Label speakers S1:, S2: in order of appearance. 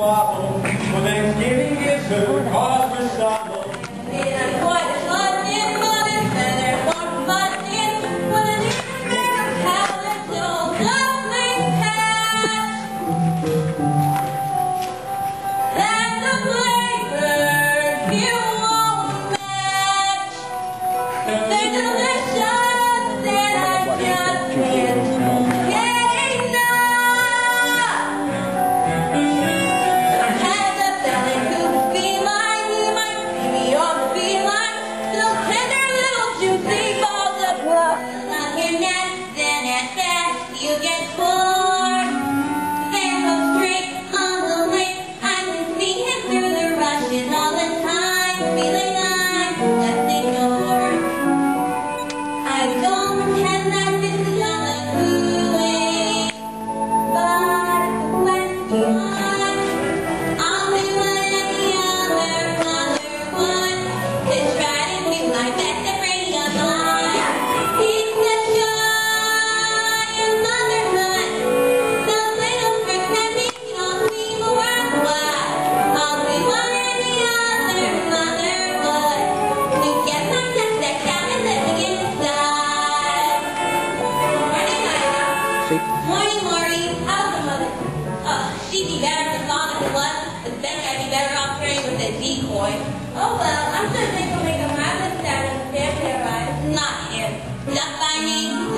S1: squabble. When Thanksgiving gets her cause for squabble.
S2: You get bored, then go straight on the lake. I can see him through the rushes all the time, feeling I'm just ignored. I don't pretend that this is not a good way, but when you want, I'll do what any other mother would, to try to do my best to bring you alive. He's the Morning, Maury. How's the mother? She'd be better than gone if it was, but then I'd be better off turning with a decoy. Oh well, I'm sure they will make a marvelous stand and stand there, right? Not him. Duck by name,